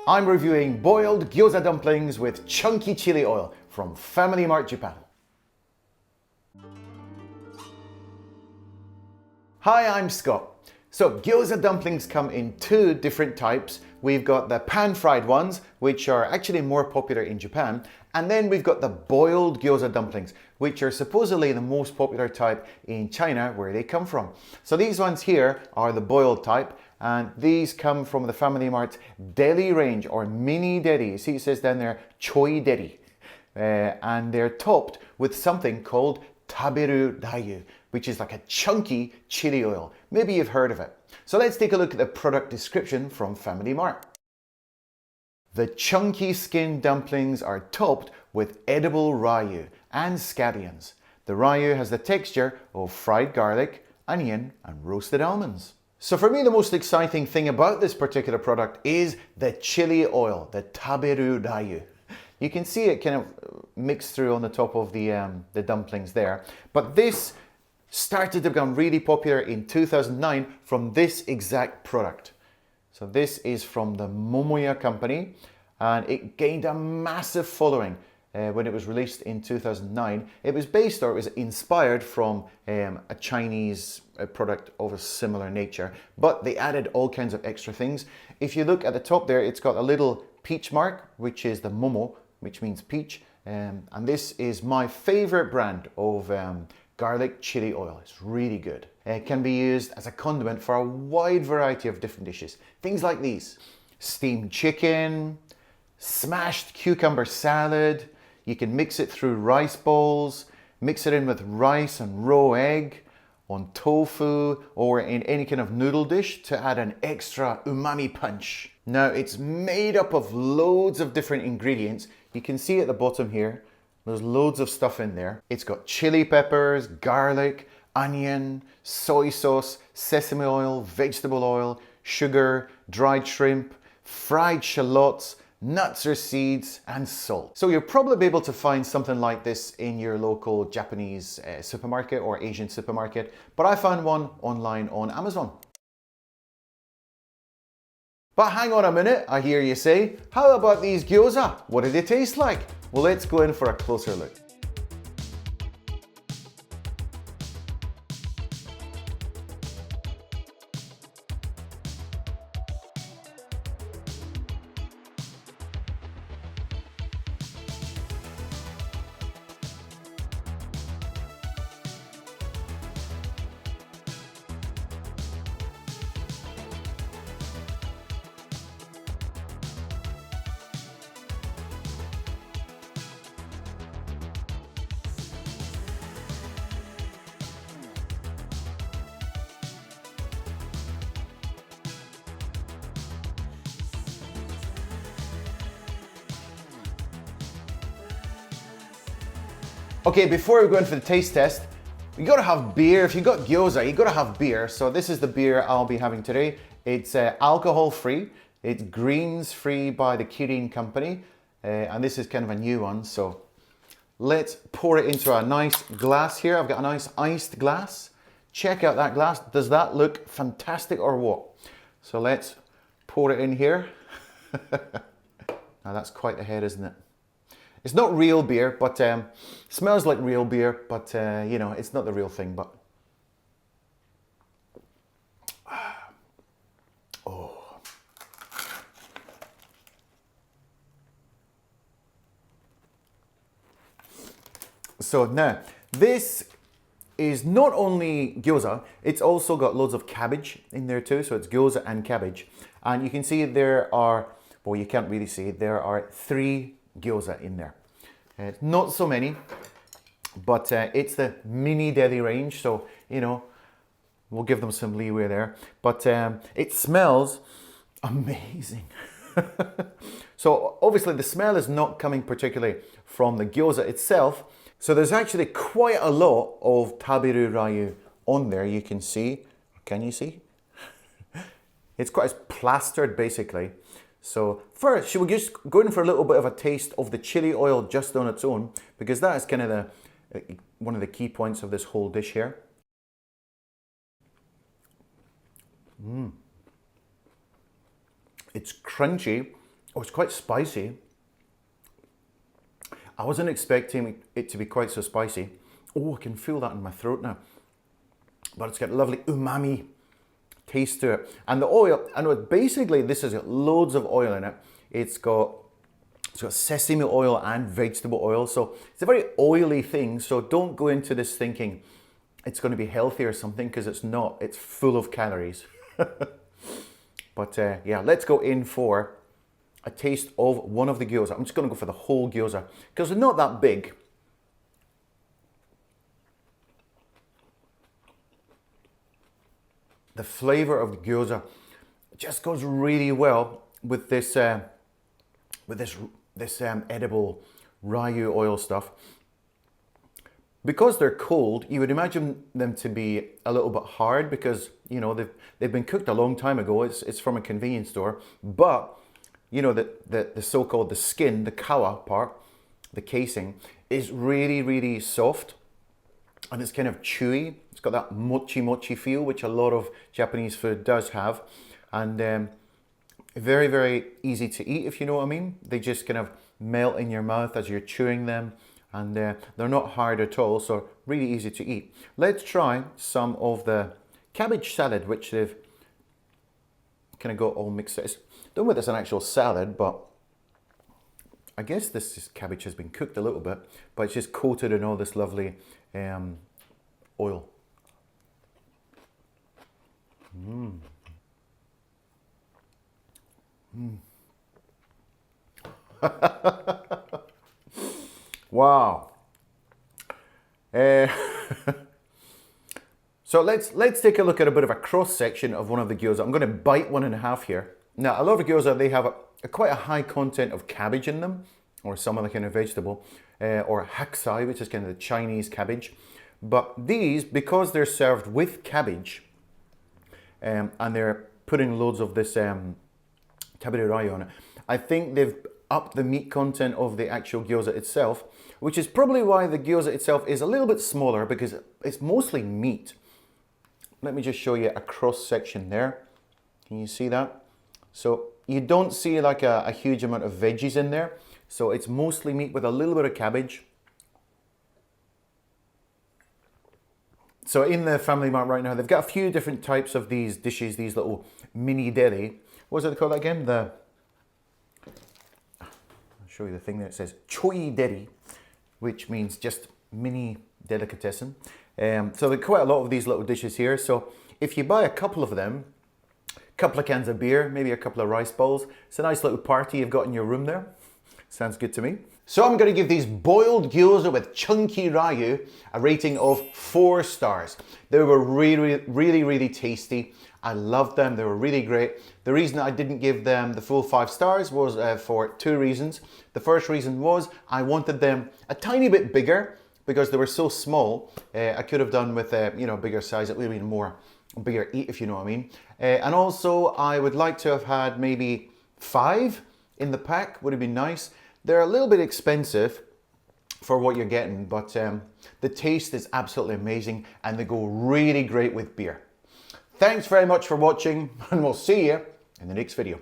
I'm reviewing boiled gyoza dumplings with chunky chili oil from Family Mart, Japan. Hi, I'm Scott. So gyoza dumplings come in two different types. We've got the pan-fried ones, which are actually more popular in Japan, and then we've got the boiled gyoza dumplings, which are supposedly the most popular type in China, where they come from. So these ones here are the boiled type, and these come from the Family Mart deli range or mini deli. You see it says down there, choi deli. And they're topped with something called taberu rayu, which is like a chunky chili oil. Maybe you've heard of it. So let's take a look at the product description from Family Mart. The chunky skin dumplings are topped with edible rayu and scallions. The rayu has the texture of fried garlic, onion, and roasted almonds. So for me, the most exciting thing about this particular product is the chili oil, the taberu rayu. You can see it kind of mixed through on the top of the dumplings there. But this started to become really popular in 2009 from this exact product. So this is from the Momoya company, and it gained a massive following when it was released in 2009. It was based, or it was inspired from a Chinese product of a similar nature, but they added all kinds of extra things. If you look at the top there, it's got a little peach mark, which is the Momo, which means peach, and this is my favorite brand of garlic chili oil. It's really good. It can be used as a condiment for a wide variety of different dishes. Things like these: steamed chicken, smashed cucumber salad. You can mix it through rice bowls, mix it in with rice and raw egg, on tofu, or in any kind of noodle dish to add an extra umami punch. Now, it's made up of loads of different ingredients. You can see at the bottom here, there's loads of stuff in there. It's got chili peppers, garlic, onion, soy sauce, sesame oil, vegetable oil, sugar, dried shrimp, fried shallots, nuts or seeds, and salt. So you'll probably be able to find something like this in your local Japanese supermarket or Asian supermarket, but I found one online on Amazon. But hang on a minute, I hear you say, how about these gyoza? What do they taste like? Well, let's go in for a closer look. Okay, before we go in for the taste test, you gotta have beer. If you got gyoza, you gotta have beer. So this is the beer I'll be having today. It's alcohol-free. It's greens-free by the Cuisine company. And this is kind of a new one. So let's pour it into a nice glass here. I've got a nice iced glass. Check out that glass. Does that look fantastic or what? So let's pour it in here. Now that's quite the head, isn't it? It's not real beer, but smells like real beer, but you know, it's not the real thing, but oh. So now, this is not only gyoza, it's also got loads of cabbage in there too, so it's gyoza and cabbage. And you can see there are, well, you can't really see, there are 3 gyoza in there. Not so many, but it's the mini deli range, so you know, we'll give them some leeway there. But it smells amazing. So obviously the smell is not coming particularly from the gyoza itself. So there's actually quite a lot of taberu rayu on there. You can see, can you see? It's quite plastered basically. So first, should we just go in for a little bit of a taste of the chili oil just on its own, because that is kind of one of the key points of this whole dish here. It's crunchy, Oh, it's quite spicy. I wasn't expecting it to be quite so spicy. Oh, I can feel that in my throat now. But it's got a lovely umami taste to it. And the oil, I know basically this has got loads of oil in it. It's got sesame oil and vegetable oil. So it's a very oily thing. So don't go into this thinking it's going to be healthy or something, because it's not. It's full of calories. But yeah, let's go in for a taste of one of the gyoza. I'm just going to go for the whole gyoza because they're not that big. The flavor of the gyoza just goes really well with this edible ryu oil stuff. Because they're cold, you would imagine them to be a little bit hard because, you know, they've been cooked a long time ago. It's from a convenience store, but you know, the so-called the skin, the kawa part, the casing, is really, really soft, and it's kind of chewy. It's got that mochi feel, which a lot of Japanese food does have, and very, very easy to eat, if you know what I mean. They just kind of melt in your mouth as you're chewing them, and they're not hard at all, so really easy to eat. Let's try some of the cabbage salad, which they've kind of got all mixed. Don't know whether it's an actual salad, but I guess this cabbage has been cooked a little bit, but it's just coated in all this lovely oil. Mm. Mm. Wow. So let's take a look at a bit of a cross section of one of the gyoza. I'm going to bite one in half here. Now, a lot of gyoza, they have quite a high content of cabbage in them, or some other kind of vegetable, or haksai, which is kind of the Chinese cabbage. But these, because they're served with cabbage, and they're putting loads of this taberu on it, I think they've upped the meat content of the actual gyoza itself, which is probably why the gyoza itself is a little bit smaller, because it's mostly meat. Let me just show you a cross section there. Can you see that? So you don't see like a huge amount of veggies in there. So it's mostly meat with a little bit of cabbage. So in the Family Mart right now, they've got a few different types of these dishes, these little mini deli. What is it called again? I'll show you the thing there. It says choi deri, which means just mini delicatessen. So there are quite a lot of these little dishes here. So if you buy a couple of them, couple of cans of beer, maybe a couple of rice bowls, it's a nice little party you've got in your room there. Sounds good to me. So I'm going to give these boiled gyoza with chunky ryu a rating of 4 stars. They were really tasty. I loved them. They were really great. The reason I didn't give them the full 5 stars was for 2 reasons. The first reason was I wanted them a tiny bit bigger because they were so small. I could have done with a bigger size. It would have been more bigger eat, if you know what I mean. And also I would like to have had maybe 5 in the pack. Would have been nice. They're a little bit expensive for what you're getting, but the taste is absolutely amazing and they go really great with beer. Thanks very much for watching, and we'll see you in the next video.